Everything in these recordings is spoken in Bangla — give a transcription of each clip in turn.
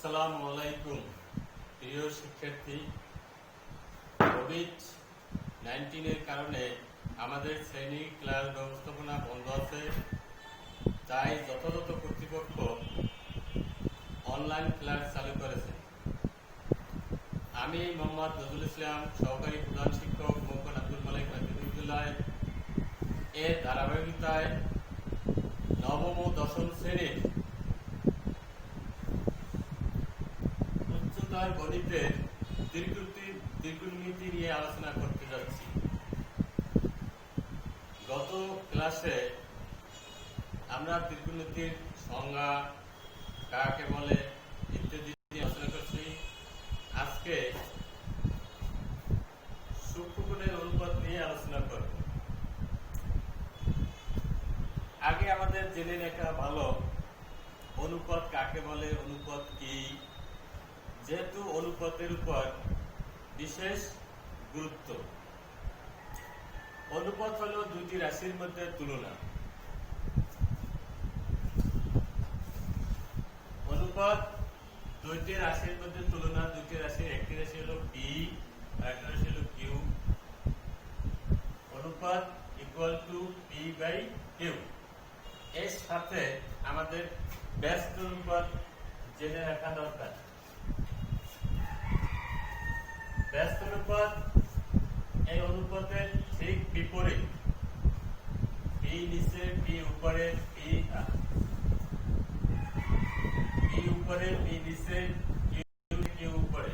আসসালামু আলাইকুম প্রিয় শিক্ষার্থী। কোভিড-19 কারণে আমাদের শ্রেণী ক্লাস ব্যবস্থাপনা বন্ধ আছে, তাই যথাযথ কর্তৃপক্ষ অনলাইন ক্লাস চালু করেছে। আমি মোহাম্মদ নজরুল ইসলাম, সহকারী প্রধান শিক্ষক মোহাম্মদ আব্দুল মালিক বিশ্ববিদ্যালয় এর ধারাবাহিকতায় নবম ও দশম শ্রেণীর উচ্চতর গণিতের ত্রিকোণমিতি নিয়ে আলোচনা করতে যাচ্ছি। গত ক্লাসে আমরা ত্রিকোণমিতির সংজ্ঞা, কাকে বলে ইত্যাদি নিয়ে আলোচনা করছি। আজকে সূক্ষ্মকোণের অনুপাত নিয়ে আলোচনা করব। আগে আমাদের জেনে রাখা ভালো অনুপাত কাকে বলে, অনুপাত কি। যেহেতু অনুপাতের উপর বিশেষ গুরুত্ব। অনুপাত হলো দুটি রাশির মধ্যে তুলনা। অনুপাত দুইটি রাশির মধ্যে তুলনা। দুইটি রাশির একটি রাশি হলো পি আর একটা রাশি হলো কিউ। অনুপাত equal to P by Q. এর সাথে আমাদের ব্যস্ত অনুপাত জেনে রাখা দরকার। ব্যস্ত অনুপাত এই অনুপাতের ঠিক বিপরীত। পি নিচে, পি উপরে, পি উপরে, পি নিচে, কিউ উপরে।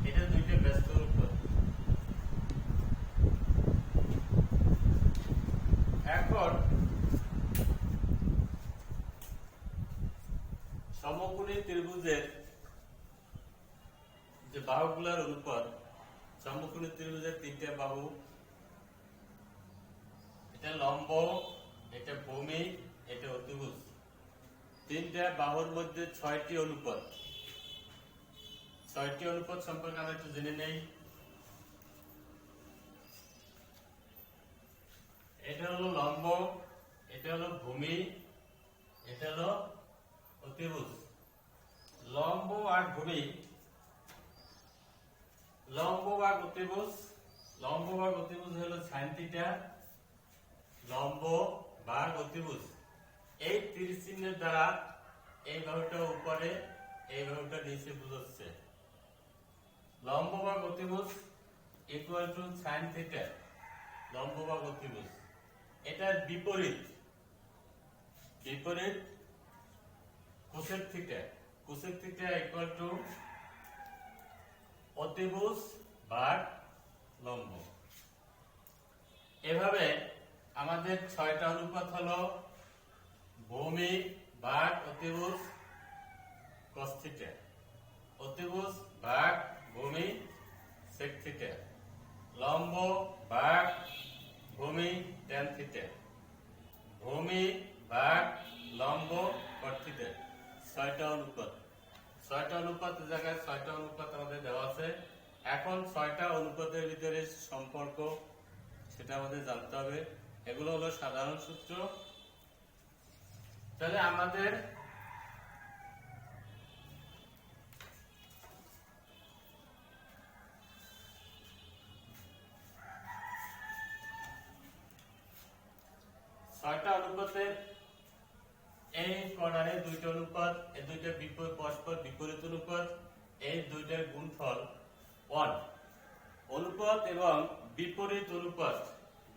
এটা দুইটা ব্যস্ত অনুপাত। এখন সমকোণী ত্রিভুজের যে বাহুগুলোর অনুপাত, সমকোণী ত্রিভুজের তিনটা বাহু, এটা লম্ব, এটা ভূমি, এটা অতিভুজ। তিনটা বাহুর মধ্যে 6টি অনুপাত। 6টি অনুপাত সম্পর্কে আমরা একটু জেনে নেই। এটা হলো লম্ব, এটা হলো ভূমি, এটা হলো অতিভুজ। লম্ব আর ভূমি, লম্ব ভাগ অতিভুজ। লম্ব ভাগ অতিভুজ হলো সাইন থিটা। লম্ব ভাগ অতিভুজ এই তীর চিহ্নের দ্বারা এই বাহুটা উপরে, এই বাহুটা নিচে বুঝাচ্ছে। লম্ব ভাগ অতিভুজ ইকুয়াল টু সাইন থিটা। লম্ব ভাগ অতিভুজ এটার বিপরীত। বিপরীত cosec theta. Cosec theta equal two অতিভুজ ভাগ লম্ব। এভাবে আমাদের 6টা অনুপাত হলো ভূমি ভাগ অতিভুজ কস থিটা, অতিভুজ ভাগ ভূমি সেক থিটা, লম্ব ভাগ ভূমি ট্যান থিটা, ভূমি ভাগ লম্ব কট থিটা। 6টা অনুপাত। 6টা অনুপাত জায়গায় 6টা অনুপাত আমাদের দেওয়া আছে। এখন 6টা অনুপাতের ভিতরে সম্পর্ক, সেটা আমাদের জানতে হবে। এগুলো হলো সাধারণ সূত্র। তাহলে আমাদের ছয়টা অনুপাতের এই কর্নারে দুইটা অনুপাত, এই দুইটা পরস্পর বিপরীত অনুপাত, এই দুইটার গুণফল 1। অনুপাত এবং বিপরীত অনুপাত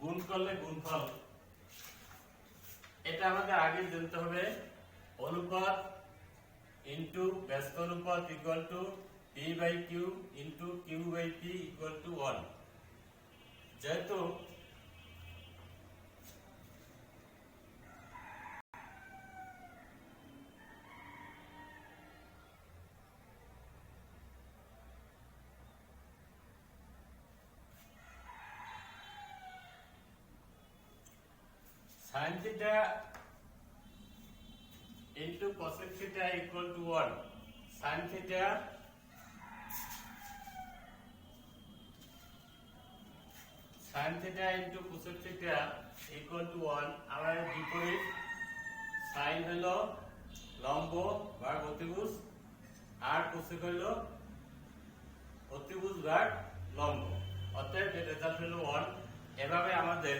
গুণ করলে গুণফল, এটা আমাদের আগে জানতে হবে। অনুপাত ইনটু ব্যস্ত অনুপাত equal to P by Q into Q by P equal to 1। যেহেতু sin theta into cosec theta equal to 1. Sin theta into cosec theta equal to 1. আমাদের বিপরীত। sin হলো লম্ব ভাগ অতিভুজ আর কোসেক হইল অতিভুজ ভাগ লম্ব, অতএব এর রেজাল্ট হলো 1। এভাবে আমাদের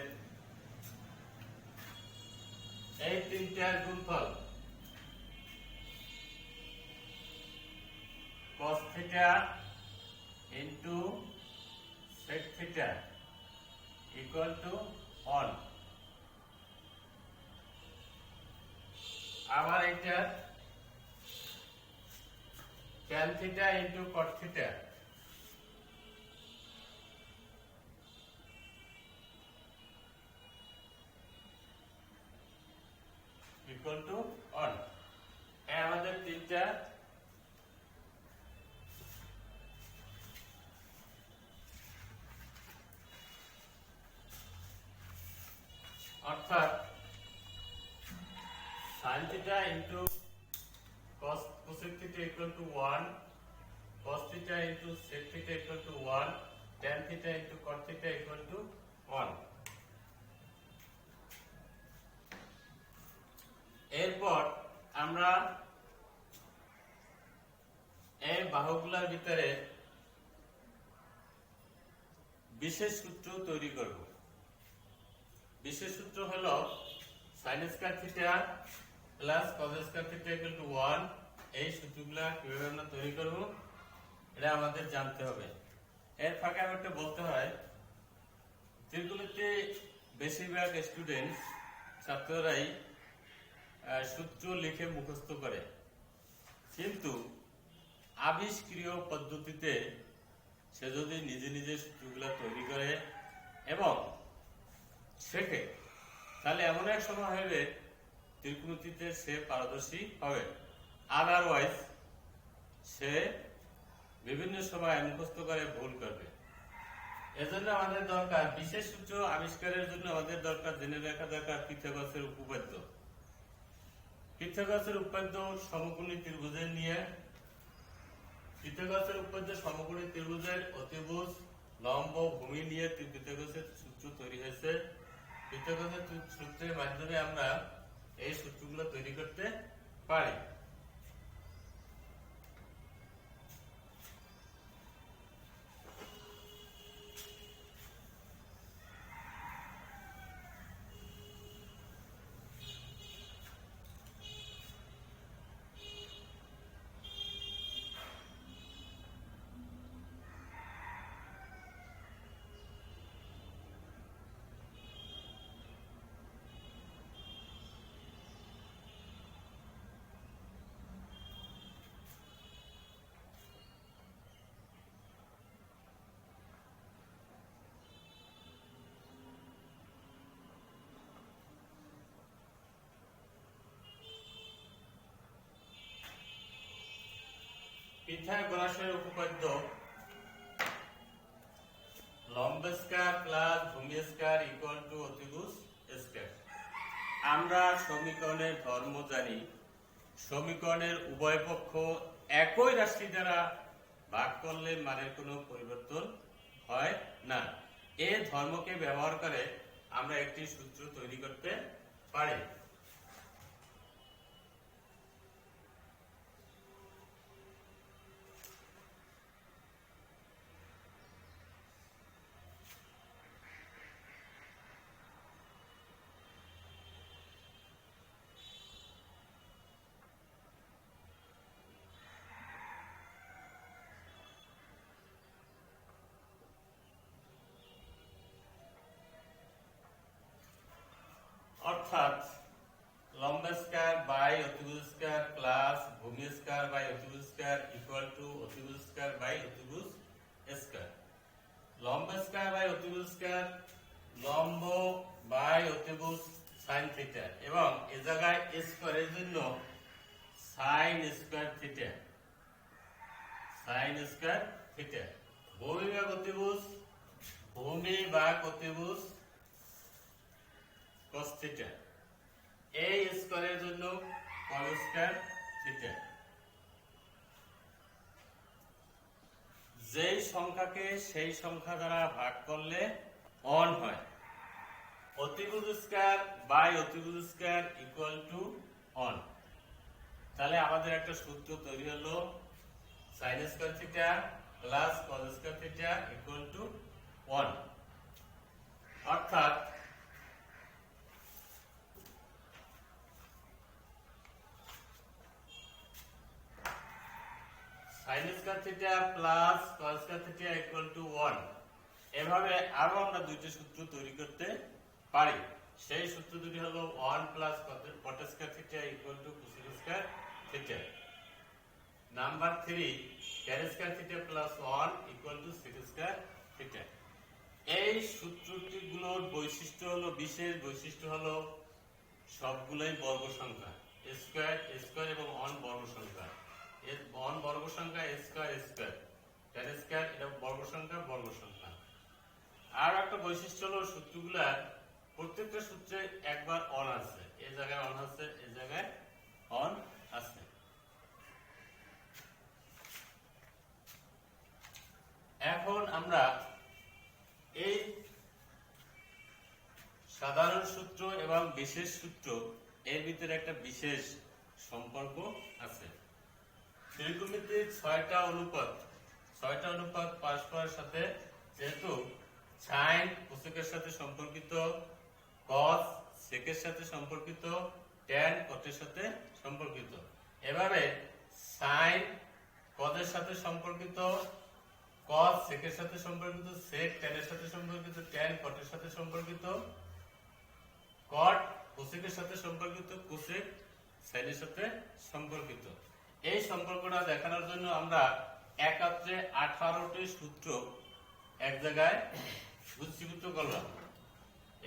এই তিনটার গুণফল cos theta into sec theta equal to 1। আবার এটা tan theta into cot theta equal to 1। আমাদের তিনটা অর্থাৎ sin theta into cosec theta equal to 1, cos theta into sec theta equal to 1, tan theta into cot theta equal to 1। এরপর আমরা এই বাহুগুলোর ভিতরে বিশেষ সূত্র তৈরি করব। বিশেষ সূত্র হলো sin square theta plus cos square theta equal to 1। এই সূত্রগুলো কিভাবে আমরা তৈরি করব এটা আমাদের জানতে হবে। এর ফাঁকে আমি একটা বলতে হয়, ত্রিকোণমিতিতে বেশিরভাগ স্টুডেন্ট ছাত্ররাই সূত্র লিখে মুখস্থ করে, কিন্তু আবিষ্ক্রিয় পদ্ধতিতে সে যদি নিজে নিজে সূত্রগুলো তৈরি করে এবং শেখে, তাহলে এমন এক সময় হবে ত্রিকোণমিতিতে সে পারদর্শী হবে। আদারওয়াইজ সে বিভিন্ন সময় মুখস্থ করে ভুল করবে। এজন্য আমাদের দরকার বিশেষ সূত্র আবিষ্কারের জন্য আমাদের দরকার জেনে রাখা দরকার পিথাগোরাসের উপপাদ্য। পিথাগোরাসের উপপাদ্য সমকোণী ত্রিভুজের নিয়ে, পিথাগোরাসের উপপাদ্য সমকোণী ত্রিভুজের অতিভুজ লম্ব ভূমি নিয়ে পিথাগোরাসের সূত্র তৈরি হয়েছে। পিথাগোরাসের সূত্রের মাধ্যমে আমরা এই সূত্রগুলো তৈরি করতে পারি। পিথাগোরাসের উপপাদ্য লম্ব স্কয়ার প্লাস ভূমি স্কয়ার ইকুয়াল টু অতিভুজ স্কয়ার। আমরা সমীকরণের ধর্ম জানি, সমীকরণের উভয় পক্ষ একই রাশি দ্বারা ভাগ করলে মানের কোনো পরিবর্তন হয় না। এই ধর্মকে ব্যবহার করে আমরা একটি সূত্র তৈরি করতে পারি। অর্থাৎ লম্ব স্কয়ার বাই অতিভুজ স্কয়ার প্লাস ভূমি স্কয়ার বাই অতিভুজ স্কয়ার ইকুয়াল টু অতিভুজ স্কয়ার বাই অতিভুজ স্কয়ার। লম্ব স্কয়ার বাই অতিভুজ স্কয়ার, লম্ব বাই অতিভুজ sin থিটা, এবং এই জায়গায় স্কয়ারের জন্য sin square theta, sin square theta. ভূমি ভাগ অতিভুজ, ভূমি ভাগ অতিভুজ cos থিটা। এই স্কয়ারের জন্য cos স্কয়ার থিটা। যেই সংখ্যাকে সেই সংখ্যা দ্বারা ভাগ করলে অন হয়। অতিভুজ স্কয়ার বাই অতিভুজ স্কয়ার ইকুয়াল টু অন। তাহলে আমাদের একটা সূত্র তৈরি হলো sin square theta plus cos square theta equal to 1। অর্থাৎ sin square theta plus cos square theta equal to 1। এভাবে আরো আমরা দুইটা সূত্র তৈরি করতে পারি। সেই সূত্র দুটি হলো 1 plus cot square theta equal to cos square theta. Number 3 tan square theta plus 1 equal to sec square theta. এই সূত্রটিগুলোর বৈশিষ্ট্য হলো, বিশেষ বৈশিষ্ট্য হলো সবগুলোই বর্গ সংখ্যা, স্কয়ার স্কয়ার এবং অন বর্গ সংখ্যা। অন বর্গ সংখ্যা স্কয়ার স্কয়ার, tan স্কয়ার এটা বর্গ সংখ্যা বর্গ সংখ্যা। আর একটা বৈশিষ্ট্য হলো সূত্রগুলার প্রত্যেকটা সূত্রে একবার অন আছে, এই জায়গায় অন আছে, এই জায়গায় অন আছে। এখন আমরা এই সাধারণ সূত্র এবং বিশেষ সূত্র এর ভিতরে একটা বিশেষ সম্পর্ক আছে। ত্রিকোণমিতির 6টা অনুপাত পরস্পরের সাথে, যেহেতু sin কোসেকের সাথে সম্পর্কিত, cos সেকের সাথে সম্পর্কিত, tan কটের সাথে সম্পর্কিত। এভাবে sin cos এর সাথে সম্পর্কিত, cos সেকের সাথে সম্পর্কিত, sec tan এর সাথে সম্পর্কিত, tan কটের সাথে সম্পর্কিত, cot কোসেকের সাথে সম্পর্কিত, cosec sin এর সাথে সম্পর্কিত। এই সম্পর্কটা দেখানোর জন্য আমরা একত্রে 18টি সূত্র এক জায়গায় গুচ্ছীভূত করলাম।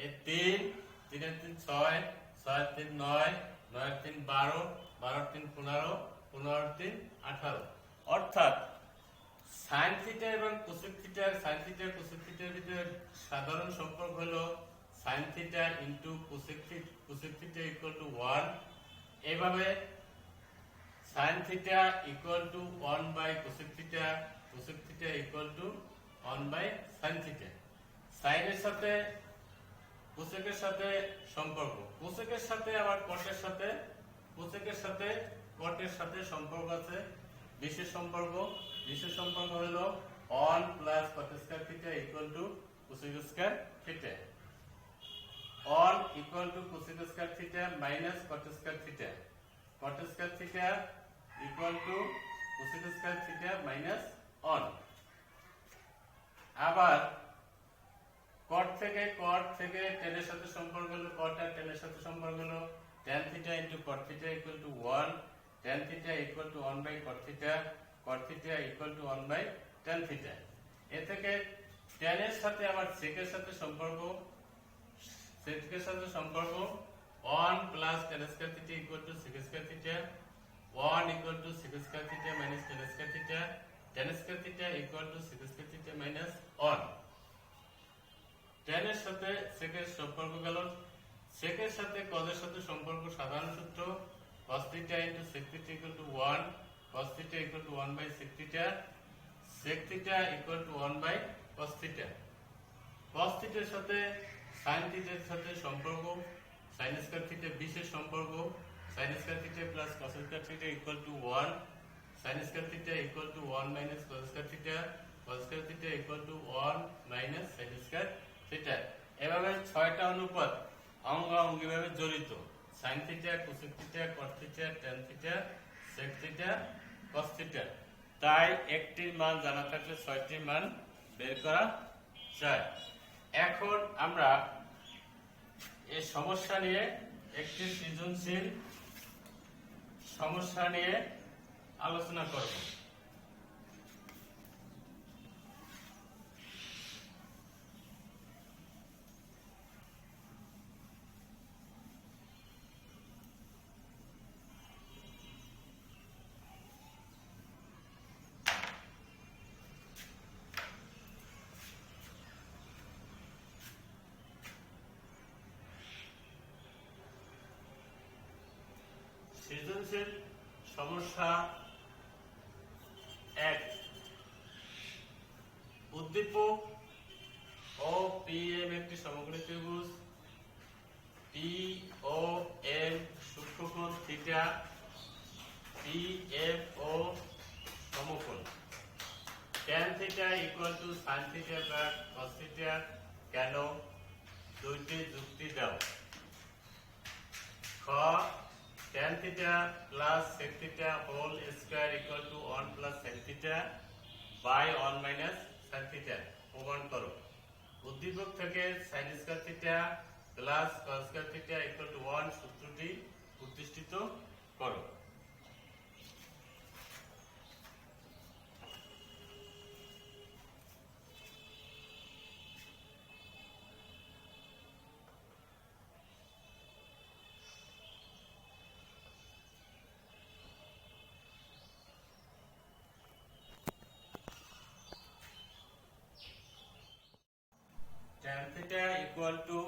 এই 3 3 3 6 6 3 9 9 3 12 12 3 15 15 3 18। অর্থাৎ sin থিটা এবং cosec থিটার ভিতরে সাধারণ সম্পর্ক হলো sin theta into cosec theta equal to 1। এইভাবে sin theta equal to 1 by cosec theta equal to 1 by sin theta. sin এর সাথে cosec এর সাথে সম্পর্ক, cosec এর সাথে আবার cot এর সাথে, cosec এর সাথে cot এর সাথে সম্পর্ক আছে। বিশেষ সম্পর্ক হলো 1 plus cot square theta equal two cosec square theta. 1 equal to cosec square theta minus cot square theta. cot square theta equal two cosec square theta minus 1। আবার cot থেকে tan এর সাথে সম্পর্ক হলো, cot আর tan এর সাথে সম্পর্ক হলো tan theta into cot theta equal to 1, tan theta equal to 1 by cot theta equal to 1 by tan theta. এ থেকে tan এর সাথে আবার sec এর সাথে সম্পর্ক, 1 plus tan square theta equal two sec square theta, 1 equal to sec square theta minus tan square theta, tan square theta equal two sec square theta minus 1। tan এর সাথে sec এর সম্পর্ক গেল, sec এর সাথে cos এর সাথে সম্পর্ক সাধারণ সূত্র cos theta into sec theta equal to 1, cos theta equal to 1 by sec theta, sec theta equal to 1 by cos theta. cos থিটার সাথে sin থিটার সাথে সম্পর্ক, sin স্কয়ার থিটা বিশেষ সম্পর্ক, sin square theta plus cos square theta equal to 1, sin square theta equal to 1 minus cos square theta, cos square theta equal to 1 minus sin square theta. এভাবে 6টা অনুপাত অঙ্গাঙ্গিভাবে জড়িত, sin theta, cosec theta, cot theta, tan theta, sec theta, cos theta. তাই একটির মান জানা থাকলে 6টির মান বের করা যায়। এখন আমরা এই সমস্যা নিয়ে একটি সৃজনশীল সমস্যা নিয়ে আলোচনা করব। সৃজনশীল সমস্যা 1। উদ্দীপক ও PM একটি সমকোণী ত্রিভুজ, POM সূক্ষ্মকোণ থিটা, PFO সমকোণ। Theta equal to sine theta বা কস থিটা কেন, দুইটি যুক্তি দাও। খ tan theta plus sec theta whole square equal to 1 plus sin theta by 1 minus sin theta প্রমাণ করো। উদ্দীপক থেকে sin square theta plus cos square theta equal to 1 সূত্রটি প্রতিষ্ঠিত করো। tan theta equal to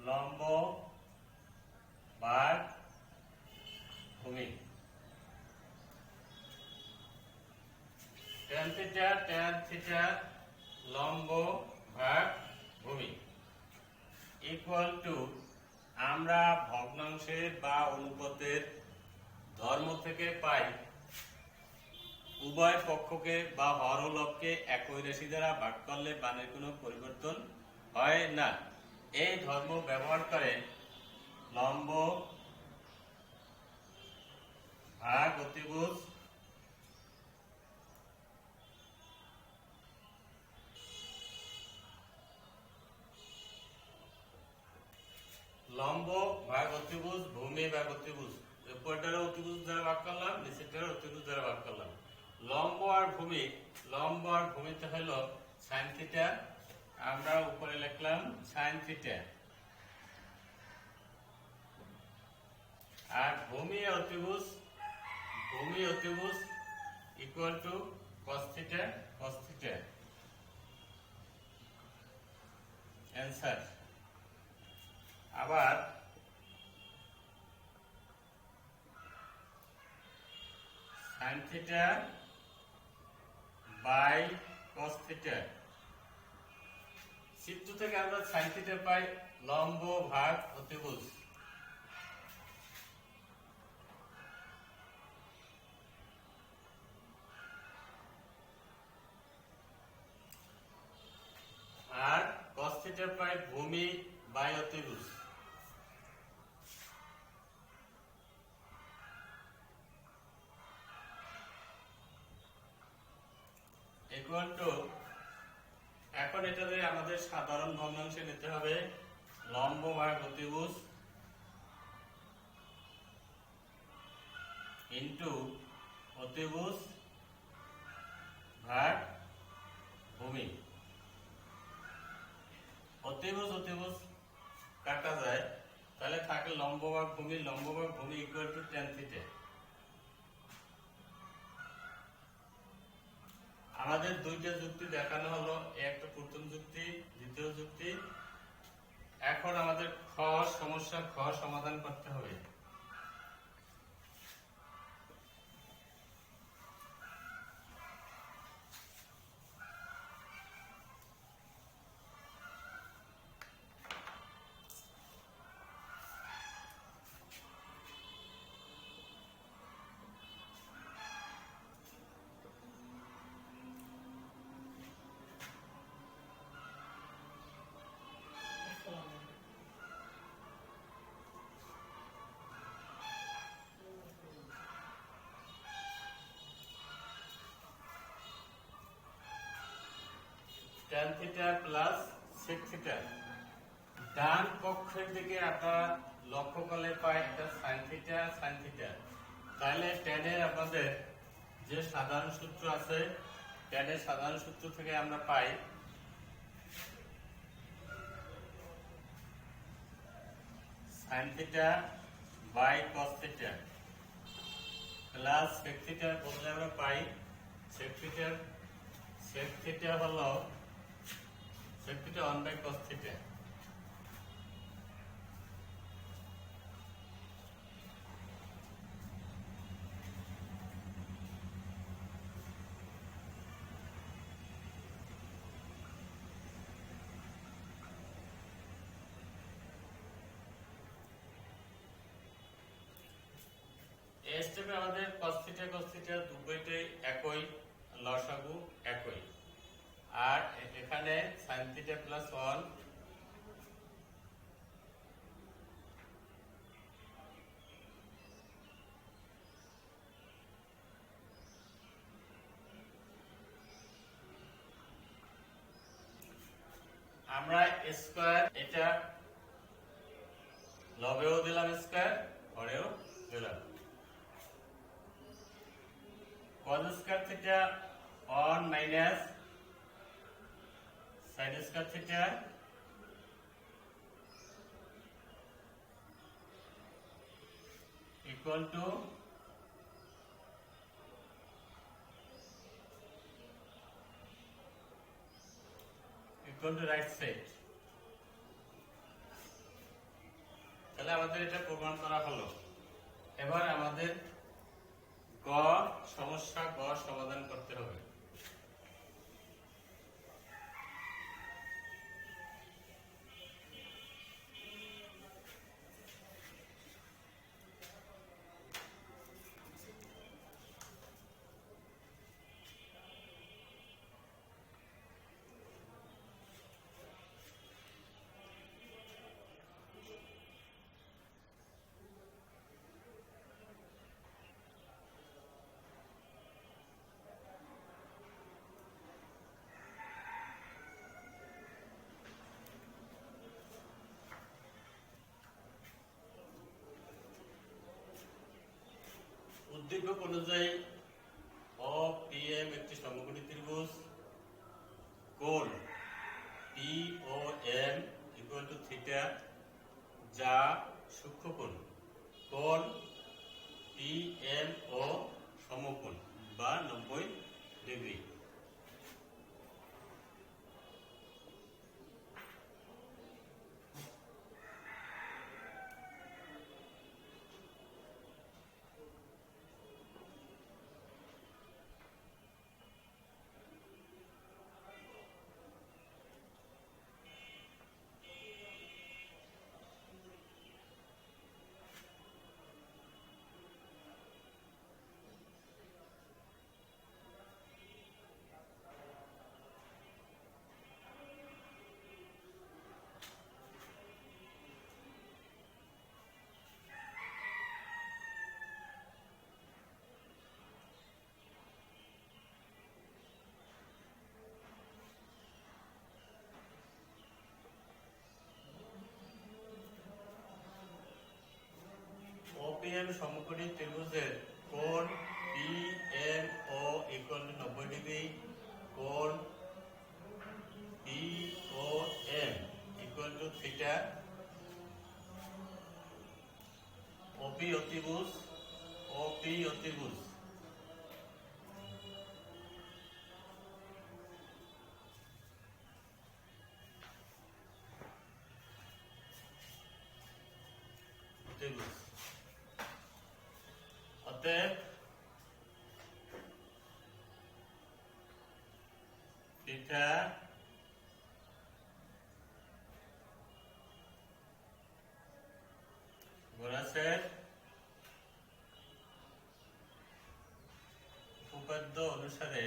লম্ব ভাগ ভূমি। tan theta লম্ব ভাগ ভূমি ইকুয়াল টু আমরা ভগ্নাংশের বা অনুপাতের ধর্ম থেকে পাই উভয় পক্ষকে বা হরলবকে একই রাশি দ্বারা ভাগ করলে মানের কোনো পরিবর্তন হয় না। এই ধর্ম ব্যবহার করে লম্ব ভাগ অতিভুজ লম্ব ভাগ অতিভুজ ভূমি ভাগ অতিভুজ, উপরটারও অতিভুজ দ্বারা ভাগ করলাম, নিচেরটারও অতিভুজ দ্বারা ভাগ করলাম। লম্ব আর ভূমিতে হলো সাইন থিটা, আমরা উপরে লিখলাম সাইন থিটা, আর ভূমি অতিভুজ equal to cos theta answer. আবার sine theta by cos theta, চিত্র থেকে আমরা সাইন থিটা পাই লম্ব ভাগ অতিভুজ, আর cos থিটা পাই ভূমি বাই অতিভুজ। ইকুয়াল টু, এখন এটাতে আমাদের সাধারণ ভগ্নাংশে নিতে হবে লম্ব ভাগ অতিভুজ ইন্টু অতিভুজ ভাগ ভূমি। অতিভুজ কাটা যায়, তাহলে থাকে লম্ব ভাগ ভূমি ইকুয়াল টু tan থিটা। আমাদের দুইটা যুক্তি দেখানো হলো, একটা প্রথম যুক্তি, দ্বিতীয় যুক্তি। এখন আমাদের সমস্যা খ সমাধান করতে হবে। tan theta plus sec theta, ডান পক্ষের দিকে আপনারা লক্ষ্য করলে পাই এটা sin থিটা। তাহলে tan এর আমাদের যে সাধারণ সূত্র আছে, tan এর সাধারণ সূত্র থেকে আমরা পাই sin theta by cos theta plus sec থিটার বদলে আমরা পাই sec থিটা হলো sec theta 1 by cos theta. এই স্টেপে আমাদের cos cos theta দুটোই একই, লসাগু একই। আর এখানে sin theta plus 1 আমরা স্কয়ার, এটা লবেও দিলাম স্কয়ার, হরেও দিলাম। cos square theta 1 minus sin square theta equal to right side. তাহলে আমাদের এটা প্রমাণ করা হলো। এবার আমাদের সমস্যা গ সমাধান করতে হবে। উদ্দীপক অনুযায়ী OPM একটি সমকোণী ত্রিভুজ, কোণ POM ইকুয়াল টু থিটা যা সূক্ষ্মকোণ, কোণ PMO সমকোণ বা 90 ডিগ্রি। OPM সমকোণী ত্রিভুজের কোণ PMO ইকুয়াল টু 90 ডিগ্রি, কোণ POM equal to theta. OP অতিভুজ, OP অতিভুজ অতিভুজ। অতএব থিটা গোলাসের উপপাদ্য অনুসারে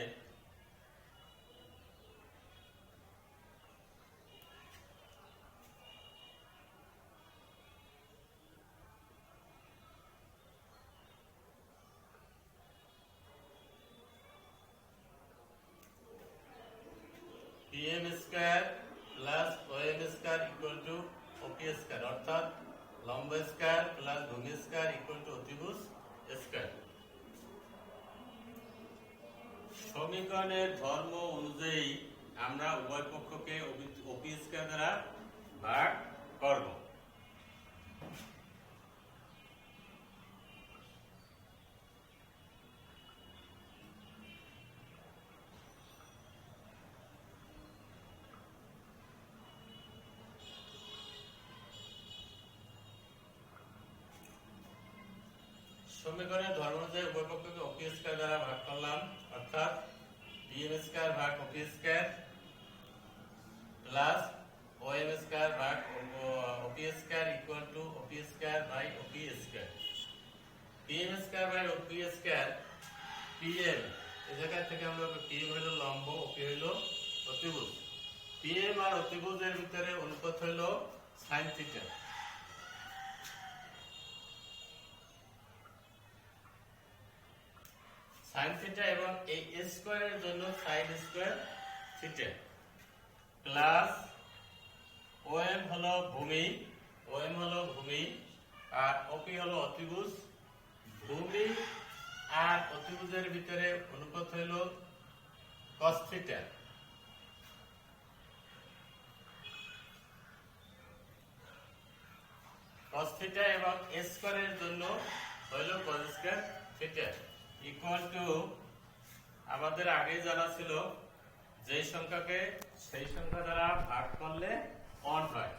PM square plus OM square equal to OP square, অর্থাৎ লম্ব স্কয়ার প্লাস ভূমি স্কয়ার ইকুয়াল টু অতিভুজ স্কয়ার। সমীকরণের ধর্ম অনুযায়ী আমরা উভয় পক্ষকে OP স্কয়ার দ্বারা ভাগ করব। সমীকরণের ধর্ম অনুযায়ী উভয় পক্ষকে OP স্কয়ার দ্বারা ভাগ করলাম, অর্থাৎ PM স্কয়ার ভাগ OP square plus OM square ভাগ OP square equal to OP square by OP square. PM square by OP square PM, এই জায়গা থেকে আমরা পিএম হলো লম্ব, ওপি হলো অতিভুজ। পিএম আর অতিভুজের ভিতরে অনুপাত হলো সাইন থিটা। সাইন থিটা এবং এই স্কয়ারের জন্য sine square theta plus OM হলো ভূমি আর ওপি হলো অতিভুজ। ভূমি আর অতিভুজের ভিতরে অনুপাত হইল cos থিটা। cos থিটা এবং স্কয়ারের জন্য হইল cos square theta equal two আমাদের আগে জানা ছিল যে সংখ্যাকে সেই সংখ্যা দ্বারা ভাগ করলে 1 হয়।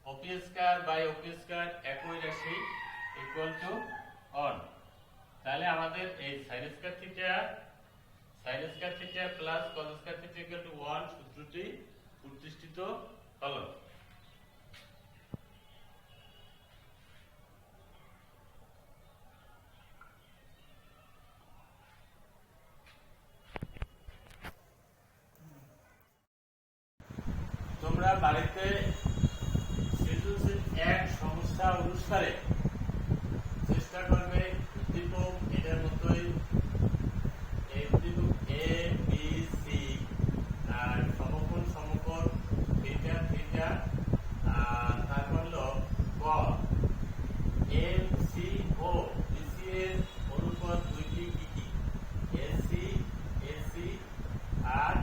ওপি স্কয়ার বাই ওপি স্কয়ার একই রাশি ইকুয়াল টু 1। তাহলে আমাদের এই sin square theta plus cos square theta equal to 1 সূত্রটি প্রতিষ্ঠিত হলো। তোমরা বাড়িতে সৃজনশীল এক সমস্যা অনুসারে চেষ্টা করবে উদ্দীপক এটার মতোই এ বি সি আর সমকোণ থিটা আর তারপর হলো ক এম সি ও বিসি এর অনুপাত দুইটি কি কি? এসি আর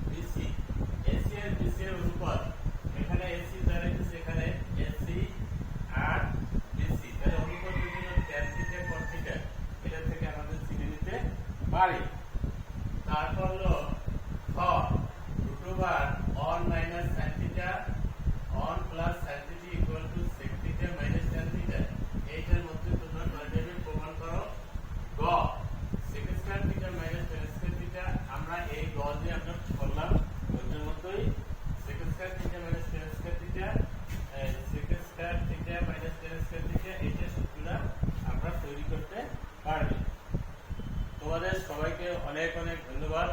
বিসি। এসি আর বিসি এর অনুপাত এখানে এসি দাঁড়াইছে, এখানে এসি আর বিসি, তাহলে অনুপাত দুটি হলো tan থিটা cos থিটা। এটা থেকে আমাদের চিনে নিতে পারি। তারপর হলো খ √1 minus sin theta 1 plus sin theta equal two sec theta minus tan theta. এইটার মধ্যে তোমরা ডেরিভেটিভ প্রমাণ করো। গ sec square theta minus tan square theta, আমরা এই গ দিয়ে আমরা করলাম ওইটার মতোই sec square theta minus tan square theta, sec square theta minus tan square theta, এইটা সূত্রটা আমরা তৈরি করতে পারবো। তোমাদের সবাইকে অনেক অনেক ধন্যবাদ।